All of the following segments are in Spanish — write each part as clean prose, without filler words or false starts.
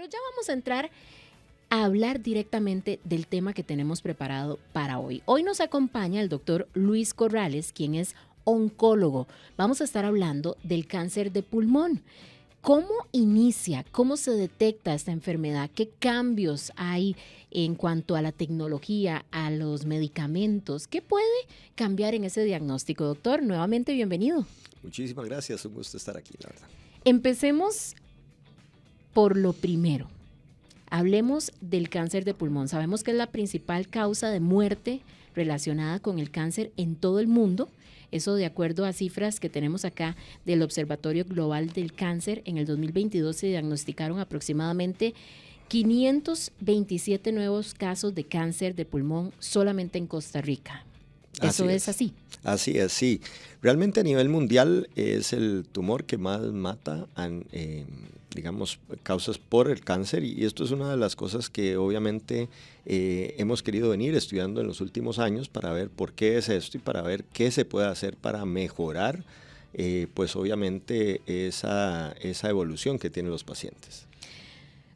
Pero ya vamos a entrar a hablar directamente del tema que tenemos preparado para hoy. Hoy nos acompaña el doctor Luis Corrales, quien es oncólogo. Vamos a estar hablando del cáncer de pulmón. ¿Cómo inicia? ¿Cómo se detecta esta enfermedad? ¿Qué cambios hay en cuanto a la tecnología, a los medicamentos? ¿Qué puede cambiar en ese diagnóstico, doctor? Nuevamente, bienvenido. Muchísimas gracias, un gusto estar aquí, la verdad. Empecemos por lo primero. Hablemos del cáncer de pulmón. Sabemos que es la principal causa de muerte relacionada con el cáncer en todo el mundo. Eso de acuerdo a cifras que tenemos acá del Observatorio Global del Cáncer. En el 2022 se diagnosticaron aproximadamente 527 nuevos casos de cáncer de pulmón solamente en Costa Rica. ¿Eso es así? Así es, sí. Realmente a nivel mundial es el tumor que más mata, digamos, causas por el cáncer, y esto es una de las cosas que obviamente hemos querido venir estudiando en los últimos años para ver por qué es esto y para ver qué se puede hacer para mejorar, pues obviamente esa evolución que tienen los pacientes.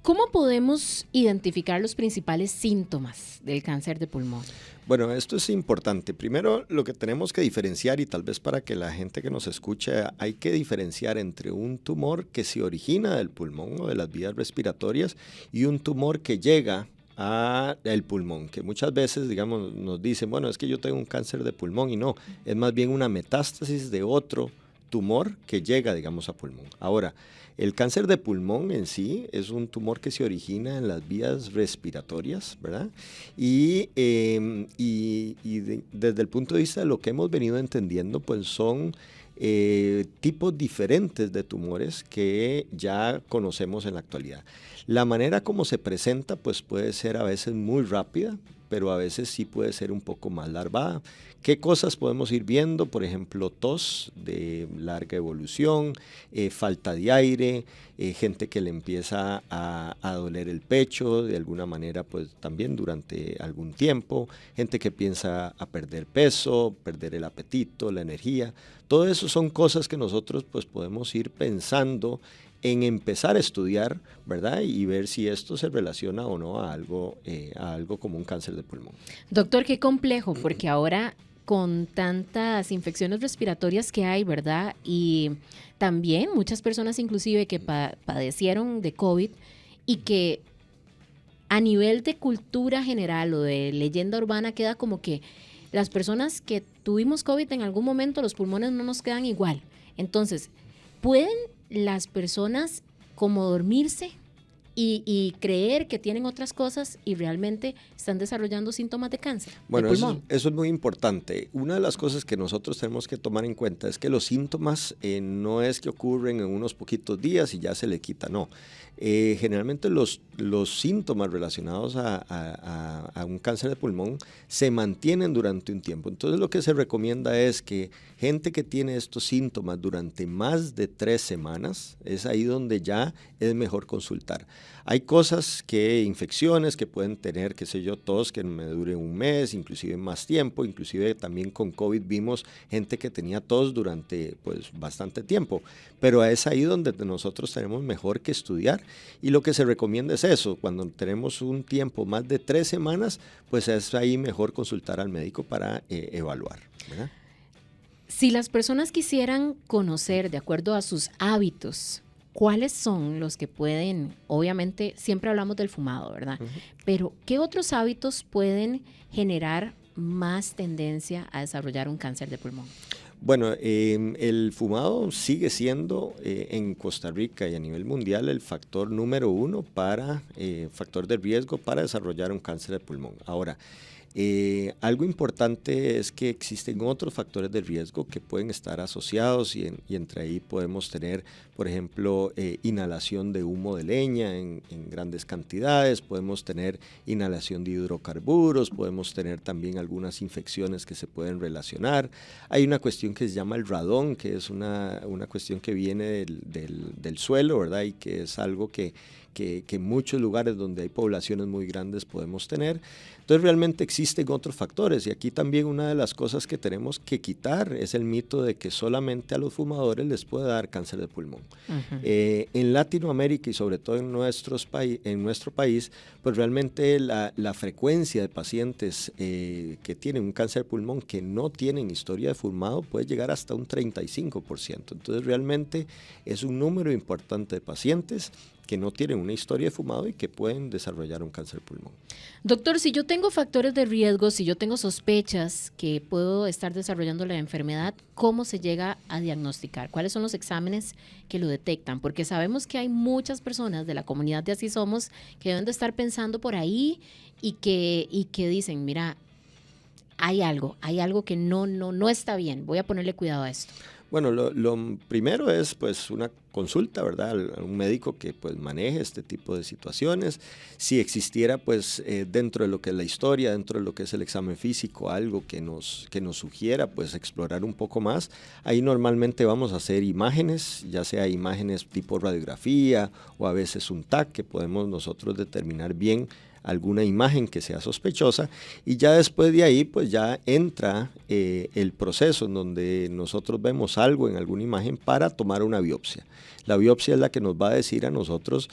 ¿Cómo podemos identificar los principales síntomas del cáncer de pulmón? Bueno, esto es importante. Primero, lo que tenemos que diferenciar, y tal vez para que la gente que nos escucha, hay que diferenciar entre un tumor que se origina del pulmón o de las vías respiratorias y un tumor que llega al pulmón, que muchas veces, digamos, nos dicen, bueno, es que yo tengo un cáncer de pulmón, y no, es más bien una metástasis de otro tumor que llega, digamos, a pulmón. Ahora, el cáncer de pulmón en sí es un tumor que se origina en las vías respiratorias, ¿verdad? Y desde el punto de vista de lo que hemos venido entendiendo, pues son tipos diferentes de tumores que ya conocemos en la actualidad. La manera como se presenta, pues puede ser a veces muy rápida, pero a veces sí puede ser un poco más larvada. ¿Qué cosas podemos ir viendo? Por ejemplo, tos de larga evolución, falta de aire, gente que le empieza a doler el pecho de alguna manera, pues también durante algún tiempo, gente que piensa a perder peso, perder el apetito, la energía. Todo eso son cosas que nosotros pues podemos ir pensando en empezar a estudiar, ¿verdad? Y ver si esto se relaciona o no a algo como un cáncer de pulmón. Doctor, qué complejo, porque ahora con tantas infecciones respiratorias que hay, ¿verdad? Y también muchas personas inclusive que padecieron de COVID y que a nivel de cultura general o de leyenda urbana queda como que las personas que tuvimos COVID en algún momento, los pulmones no nos quedan igual. Entonces, ¿pueden las personas como dormirse y creer que tienen otras cosas y realmente están desarrollando síntomas de cáncer? Bueno, de pulmón. eso es muy importante. Una de las cosas que nosotros tenemos que tomar en cuenta es que los síntomas no es que ocurren en unos poquitos días y ya se le quita, no. Generalmente los síntomas relacionados a un cáncer de pulmón se mantienen durante un tiempo. Entonces lo que se recomienda es que gente que tiene estos síntomas durante más de 3 semanas, es ahí donde ya es mejor consultar. Hay cosas infecciones que pueden tener, qué sé yo, tos que me dure un mes, inclusive más tiempo, inclusive también con COVID vimos gente que tenía tos durante pues bastante tiempo, pero es ahí donde nosotros tenemos mejor que estudiar, y lo que se recomienda es eso, cuando tenemos un tiempo más de 3 semanas, pues es ahí mejor consultar al médico para evaluar, ¿verdad? Si las personas quisieran conocer, de acuerdo a sus hábitos, ¿cuáles son los que pueden, obviamente siempre hablamos del fumado, ¿verdad? Pero ¿qué otros hábitos pueden generar más tendencia a desarrollar un cáncer de pulmón? Bueno, el fumado sigue siendo en Costa Rica y a nivel mundial el factor número 1 factor de riesgo para desarrollar un cáncer de pulmón. Ahora, algo importante es que existen otros factores de riesgo que pueden estar asociados y entre ahí podemos tener, por ejemplo, inhalación de humo de leña en grandes cantidades, podemos tener inhalación de hidrocarburos, podemos tener también algunas infecciones que se pueden relacionar. Hay una cuestión que se llama el radón, que es una cuestión que viene del suelo, ¿verdad? Y que es algo que que en muchos lugares donde hay poblaciones muy grandes podemos tener. Entonces realmente existen otros factores y aquí también una de las cosas que tenemos que quitar es el mito de que solamente a los fumadores les puede dar cáncer de pulmón. En Latinoamérica y sobre todo en nuestro país, pues realmente la frecuencia de pacientes que tienen un cáncer de pulmón que no tienen historia de fumado puede llegar hasta un 35%. Entonces realmente es un número importante de pacientes que no tienen una historia de fumado y que pueden desarrollar un cáncer de pulmón. Doctor, si yo tengo factores de riesgo, si yo tengo sospechas que puedo estar desarrollando la enfermedad, ¿cómo se llega a diagnosticar? ¿Cuáles son los exámenes que lo detectan? Porque sabemos que hay muchas personas de la comunidad de Así Somos que deben de estar pensando por ahí y que dicen, mira, hay algo que no está bien, voy a ponerle cuidado a esto. Bueno, lo primero es pues una consulta, ¿verdad? A un médico que pues maneje este tipo de situaciones. Si existiera pues dentro de lo que es la historia, dentro de lo que es el examen físico, algo que nos sugiera pues explorar un poco más, ahí normalmente vamos a hacer imágenes, ya sea imágenes tipo radiografía o a veces un TAC que podemos nosotros determinar bien alguna imagen que sea sospechosa y ya después de ahí pues ya entra el proceso en donde nosotros vemos algo en alguna imagen para tomar una biopsia. La biopsia es la que nos va a decir a nosotros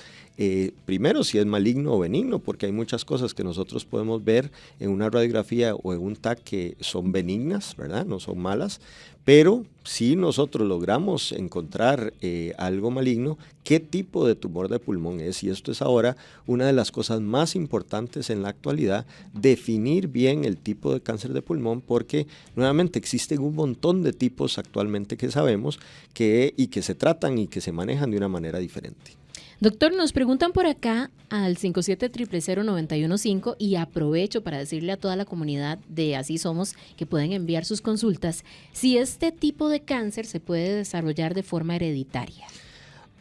primero si es maligno o benigno, porque hay muchas cosas que nosotros podemos ver en una radiografía o en un TAC que son benignas, ¿verdad? No son malas, pero si nosotros logramos encontrar algo maligno, ¿qué tipo de tumor de pulmón es? Y esto es ahora una de las cosas más importantes en la actualidad, definir bien el tipo de cáncer de pulmón, porque nuevamente existen un montón de tipos actualmente que sabemos y que se tratan y que se manejan de una manera diferente. Doctor, nos preguntan por acá al 57000915 y aprovecho para decirle a toda la comunidad de Así Somos que pueden enviar sus consultas si este tipo de cáncer se puede desarrollar de forma hereditaria.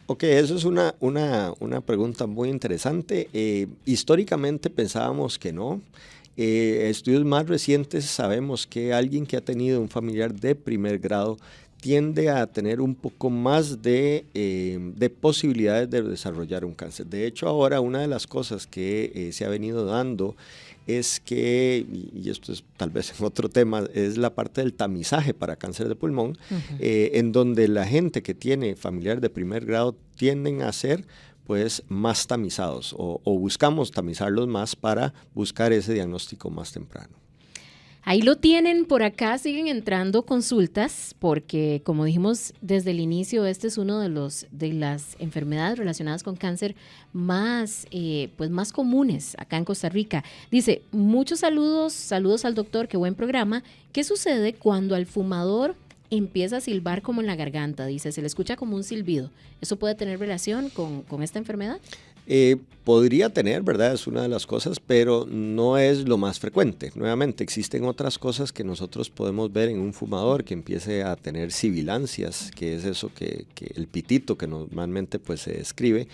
Ok, eso es una pregunta muy interesante. Históricamente pensábamos que no. Estudios más recientes sabemos que alguien que ha tenido un familiar de primer grado tiende a tener un poco más de posibilidades de desarrollar un cáncer. De hecho, ahora una de las cosas que se ha venido dando es que, y esto es tal vez en otro tema, es la parte del tamizaje para cáncer de pulmón, en donde la gente que tiene familiar de primer grado tienden a ser pues más tamizados o buscamos tamizarlos más para buscar ese diagnóstico más temprano. Ahí lo tienen, por acá siguen entrando consultas porque, como dijimos desde el inicio, este es uno de las enfermedades relacionadas con cáncer más comunes acá en Costa Rica. Dice, muchos saludos al doctor, qué buen programa. ¿Qué sucede cuando al fumador empieza a silbar como en la garganta? Dice, se le escucha como un silbido. ¿Eso puede tener relación con esta enfermedad? Podría tener, ¿verdad? Es una de las cosas, pero no es lo más frecuente. Nuevamente, existen otras cosas que nosotros podemos ver en un fumador que empiece a tener sibilancias, que es eso que el pitito que normalmente pues se describe.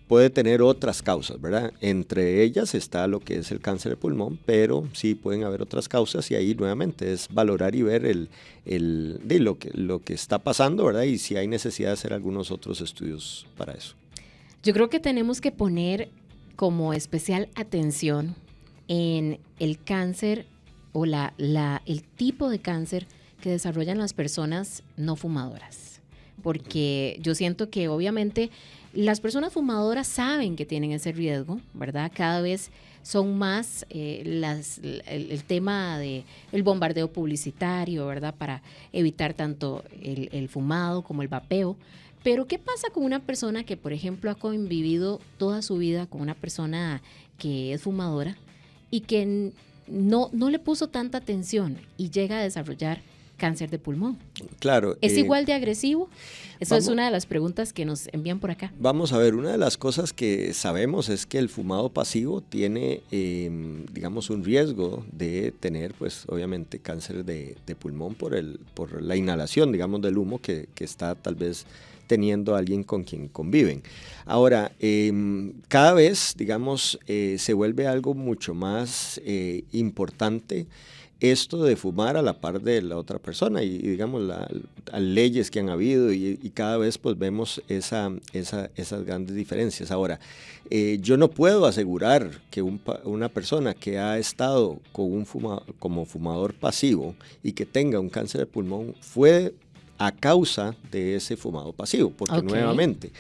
Puede tener otras causas, ¿verdad? Entre ellas está lo que es el cáncer de pulmón, pero sí pueden haber otras causas y ahí nuevamente es valorar y ver lo que está pasando, ¿verdad? Y si hay necesidad de hacer algunos otros estudios para eso. Yo creo que tenemos que poner como especial atención en el cáncer o el tipo de cáncer que desarrollan las personas no fumadoras. Porque yo siento que obviamente las personas fumadoras saben que tienen ese riesgo, ¿verdad? Cada vez son más el tema del bombardeo publicitario, ¿verdad? Para evitar tanto el fumado como el vapeo. Pero ¿qué pasa con una persona que, por ejemplo, ha convivido toda su vida con una persona que es fumadora y que no le puso tanta atención y llega a desarrollar cáncer de pulmón? Claro. ¿Es igual de agresivo? Esa es una de las preguntas que nos envían por acá. Vamos a ver, una de las cosas que sabemos es que el fumado pasivo tiene, digamos, un riesgo de tener, pues, obviamente, cáncer de pulmón por la inhalación, digamos, del humo que está tal vez teniendo a alguien con quien conviven. Ahora, cada vez, digamos, se vuelve algo mucho más importante esto de fumar a la par de la otra persona y digamos, las leyes que han habido y cada vez pues vemos esas grandes diferencias. Ahora, yo no puedo asegurar que una persona que ha estado como fumador pasivo y que tenga un cáncer de pulmón fue a causa de ese fumado pasivo, porque nuevamente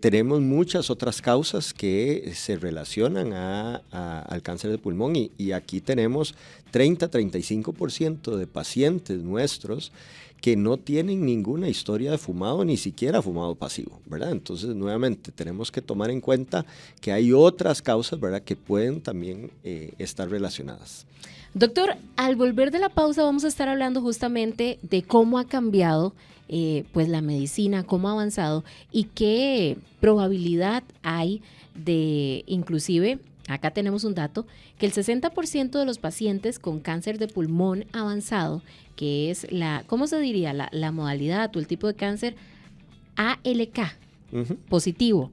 tenemos muchas otras causas que se relacionan al cáncer de pulmón y aquí tenemos 30-35% de pacientes nuestros que no tienen ninguna historia de fumado, ni siquiera fumado pasivo, ¿verdad? Entonces, nuevamente, tenemos que tomar en cuenta que hay otras causas, ¿verdad?, que pueden también estar relacionadas. Doctor, al volver de la pausa vamos a estar hablando justamente de cómo ha cambiado pues la medicina, cómo ha avanzado y qué probabilidad hay de, inclusive, acá tenemos un dato, que el 60% de los pacientes con cáncer de pulmón avanzado, que es ¿cómo se diría? La modalidad o el tipo de cáncer ALK, positivo.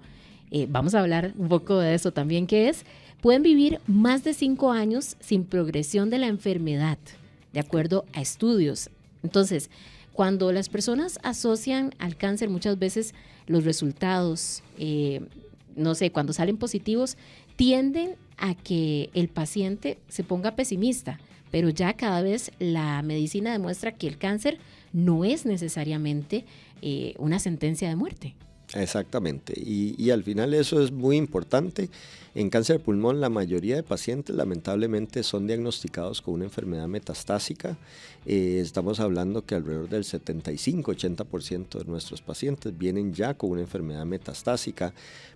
Vamos a hablar un poco de eso también, ¿qué es? Pueden vivir más de 5 años sin progresión de la enfermedad, de acuerdo a estudios. Entonces, cuando las personas asocian al cáncer, muchas veces los resultados, no sé, cuando salen positivos, tienden a que el paciente se ponga pesimista, pero ya cada vez la medicina demuestra que el cáncer no es necesariamente una sentencia de muerte. Exactamente, y al final eso es muy importante. En cáncer de pulmón la mayoría de pacientes lamentablemente son diagnosticados con una enfermedad metastásica. Estamos hablando que alrededor del 75-80% de nuestros pacientes vienen ya con una enfermedad metastásica,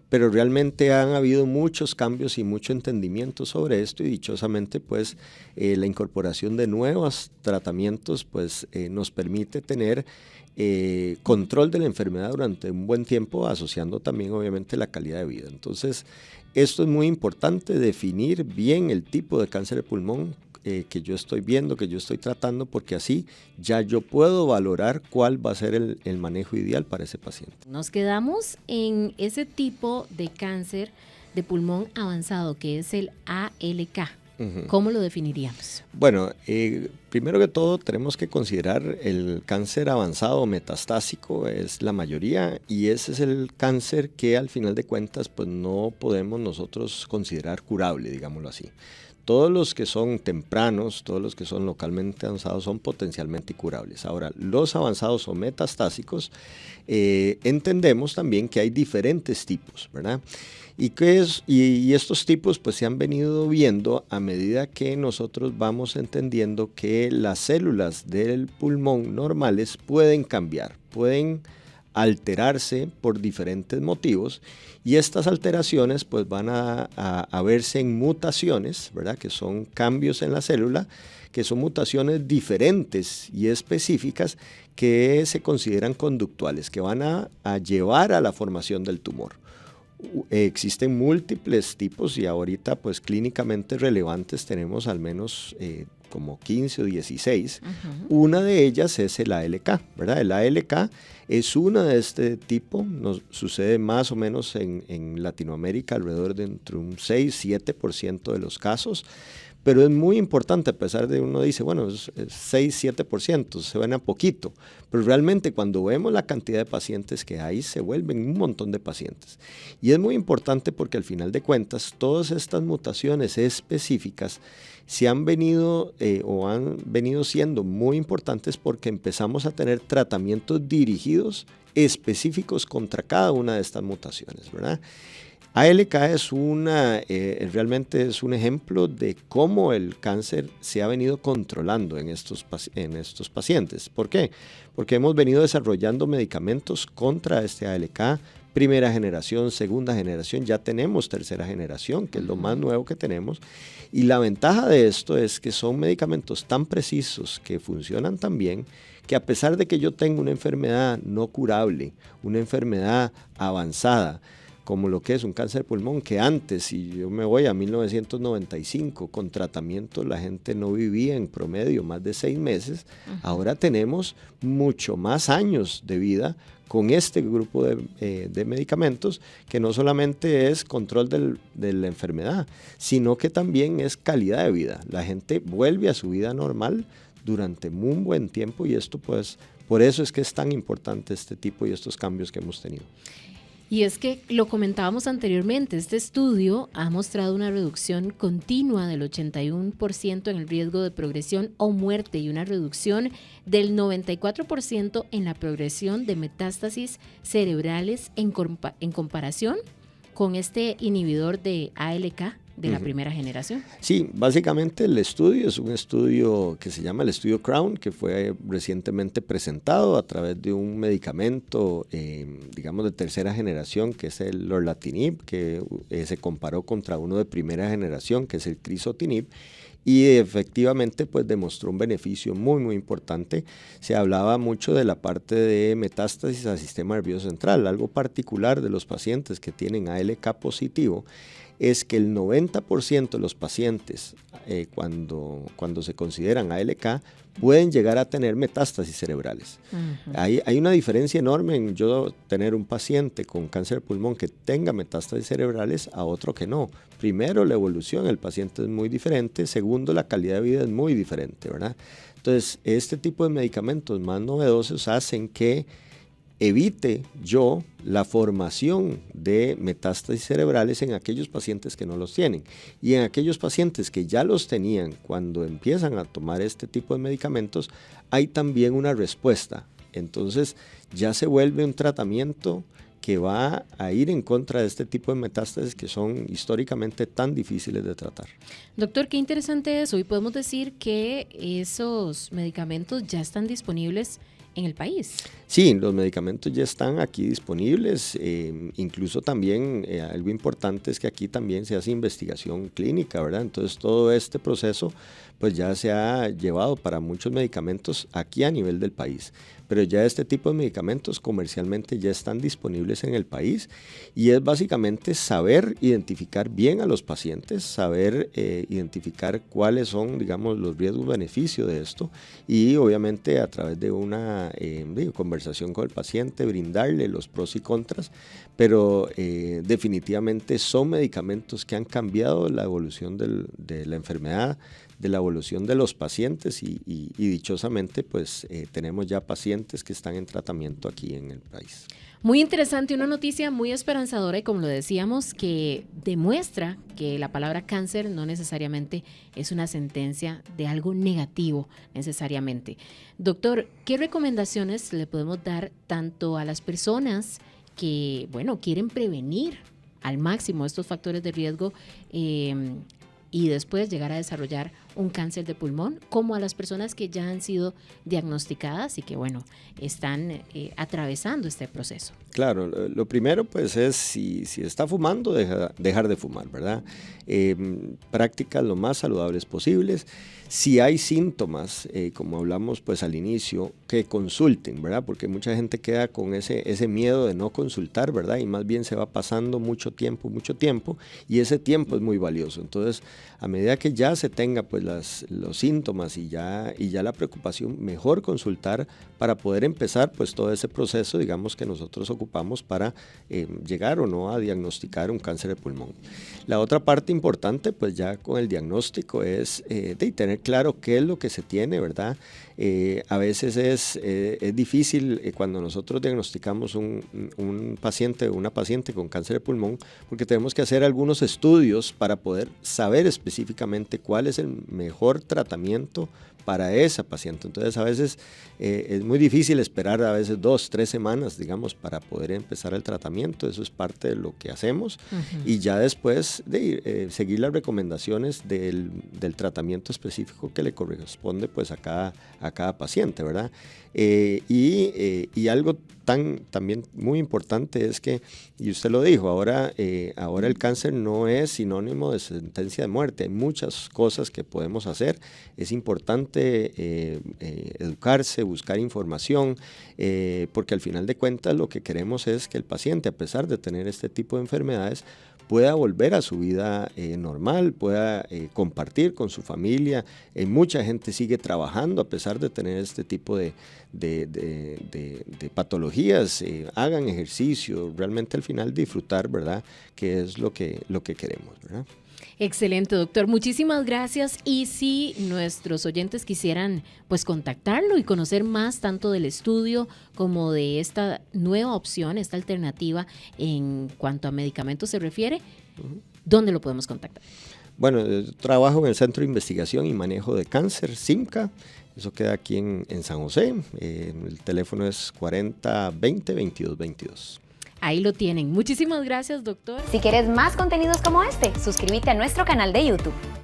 pero realmente han habido muchos cambios y mucho entendimiento sobre esto y dichosamente pues la incorporación de nuevos tratamientos pues nos permite tener control de la enfermedad durante un buen tiempo, asociando también obviamente la calidad de vida. Entonces, esto es muy importante, definir bien el tipo de cáncer de pulmón que yo estoy viendo, que yo estoy tratando, porque así ya yo puedo valorar cuál va a ser el manejo ideal para ese paciente. Nos quedamos en ese tipo de cáncer de pulmón avanzado, que es el ALK. ¿Cómo lo definiríamos? Bueno, primero que todo tenemos que considerar el cáncer avanzado metastásico, es la mayoría, y ese es el cáncer que al final de cuentas pues no podemos nosotros considerar curable, digámoslo así. Todos los que son tempranos, todos los que son localmente avanzados son potencialmente curables. Ahora, los avanzados o metastásicos, entendemos también que hay diferentes tipos, ¿verdad? Y estos tipos pues se han venido viendo a medida que nosotros vamos entendiendo que las células del pulmón normales pueden cambiar, pueden alterarse por diferentes motivos y estas alteraciones pues van a verse en mutaciones, ¿verdad? Que son cambios en la célula, que son mutaciones diferentes y específicas que se consideran conductuales, que van a llevar a la formación del tumor. Existen múltiples tipos y ahorita pues clínicamente relevantes tenemos al menos como 15 o 16. Una de ellas es el ALK, ¿verdad? El ALK es una de este tipo, nos sucede más o menos en Latinoamérica alrededor de entre un 6-7% de los casos. Pero es muy importante, a pesar de uno dice, bueno, es 6-7%, se ven a poquito, pero realmente cuando vemos la cantidad de pacientes que hay, se vuelven un montón de pacientes. Y es muy importante porque al final de cuentas, todas estas mutaciones específicas se han venido o han venido siendo muy importantes porque empezamos a tener tratamientos dirigidos específicos contra cada una de estas mutaciones, ¿verdad? ALK es realmente es un ejemplo de cómo el cáncer se ha venido controlando en estos pacientes. ¿Por qué? Porque hemos venido desarrollando medicamentos contra este ALK, primera generación, segunda generación, ya tenemos tercera generación, que es lo más nuevo que tenemos. Y la ventaja de esto es que son medicamentos tan precisos que funcionan tan bien que a pesar de que yo tenga una enfermedad no curable, una enfermedad avanzada, como lo que es un cáncer de pulmón, que antes, si yo me voy a 1995, con tratamiento la gente no vivía en promedio más de 6 meses, ahora tenemos mucho más años de vida con este grupo de medicamentos, que no solamente es control de la enfermedad, sino que también es calidad de vida. La gente vuelve a su vida normal durante un buen tiempo, y esto pues, por eso es que es tan importante este tipo y estos cambios que hemos tenido. Y es que lo comentábamos anteriormente, este estudio ha mostrado una reducción continua del 81% en el riesgo de progresión o muerte y una reducción del 94% en la progresión de metástasis cerebrales en comparación con este inhibidor de ALK de la primera generación. Sí, básicamente el estudio es un estudio que se llama el estudio CROWN, que fue recientemente presentado a través de un medicamento, digamos, de tercera generación, que es el lorlatinib, que se comparó contra uno de primera generación, que es el crizotinib, y efectivamente pues demostró un beneficio muy muy importante. Se hablaba mucho de la parte de metástasis al sistema nervioso central. Algo particular de los pacientes que tienen ALK positivo es que el 90% de los pacientes cuando se consideran ALK pueden llegar a tener metástasis cerebrales. Hay una diferencia enorme en yo tener un paciente con cáncer de pulmón que tenga metástasis cerebrales a otro que no. Primero, la evolución del paciente es muy diferente. Segundo, la calidad de vida es muy diferente, ¿verdad? Entonces, este tipo de medicamentos más novedosos hacen que evite yo la formación de metástasis cerebrales en aquellos pacientes que no los tienen. Y en aquellos pacientes que ya los tenían cuando empiezan a tomar este tipo de medicamentos, hay también una respuesta. Entonces ya se vuelve un tratamiento que va a ir en contra de este tipo de metástasis que son históricamente tan difíciles de tratar. Doctor, qué interesante eso. Y podemos decir que esos medicamentos ya están disponibles en el país. Sí, los medicamentos ya están aquí disponibles, incluso también algo importante es que aquí también se hace investigación clínica, ¿verdad? Entonces todo este proceso pues ya se ha llevado para muchos medicamentos aquí a nivel del país, pero ya este tipo de medicamentos comercialmente ya están disponibles en el país, y es básicamente saber identificar bien a los pacientes, saber identificar cuáles son, digamos, los riesgos-beneficios de esto, y obviamente a través de una conversación con el paciente, brindarle los pros y contras, pero definitivamente son medicamentos que han cambiado la evolución de la enfermedad, de la evolución de los pacientes, y dichosamente pues tenemos ya pacientes que están en tratamiento aquí en el país. Muy interesante, una noticia muy esperanzadora y, como lo decíamos, que demuestra que la palabra cáncer no necesariamente es una sentencia de algo negativo necesariamente. Doctor, ¿qué recomendaciones le podemos dar tanto a las personas que, bueno, quieren prevenir al máximo estos factores de riesgo y después llegar a desarrollar un cáncer de pulmón, como a las personas que ya han sido diagnosticadas y que, bueno, están atravesando este proceso? Claro, lo primero pues es si está fumando, dejar de fumar, ¿verdad? Prácticas lo más saludables posibles. Si hay síntomas, como hablamos pues al inicio, que consulten, ¿verdad? Porque mucha gente queda con ese miedo de no consultar, ¿verdad? Y más bien se va pasando mucho tiempo, y ese tiempo es muy valioso. Entonces, a medida que ya se tenga pues los síntomas y ya la preocupación, mejor consultar para poder empezar pues todo ese proceso, digamos, que nosotros ocupamos para llegar o no a diagnosticar un cáncer de pulmón. La otra parte importante pues ya con el diagnóstico es de tener claro qué es lo que se tiene, ¿verdad? A veces es difícil cuando nosotros diagnosticamos un paciente o una paciente con cáncer de pulmón, porque tenemos que hacer algunos estudios para poder saber específicamente cuál es el mejor tratamiento para esa paciente. Entonces a veces es muy difícil esperar a veces 2-3 semanas, digamos, para poder empezar el tratamiento. Eso es parte de lo que hacemos. Y ya después de seguir las recomendaciones del tratamiento específico que le corresponde pues a cada paciente, ¿verdad? Y algo también muy importante es que, y usted lo dijo, ahora el cáncer no es sinónimo de sentencia de muerte. Hay muchas cosas que podemos hacer. Es importante importante educarse, buscar información, porque al final de cuentas lo que queremos es que el paciente, a pesar de tener este tipo de enfermedades, pueda volver a su vida normal, pueda compartir con su familia. Mucha gente sigue trabajando a pesar de tener este tipo de patologías. Hagan ejercicio, realmente al final disfrutar, ¿verdad? Que es lo que queremos, ¿verdad? Excelente, doctor. Muchísimas gracias. Y si nuestros oyentes quisieran pues contactarlo y conocer más tanto del estudio como de esta nueva opción, esta alternativa en cuanto a medicamentos se refiere, ¿dónde lo podemos contactar? Bueno, trabajo en el Centro de Investigación y Manejo de Cáncer, CIMCA. Eso queda aquí en San José. El teléfono es 4020-2222. Ahí lo tienen. Muchísimas gracias, doctor. Si quieres más contenidos como este, suscríbete a nuestro canal de YouTube.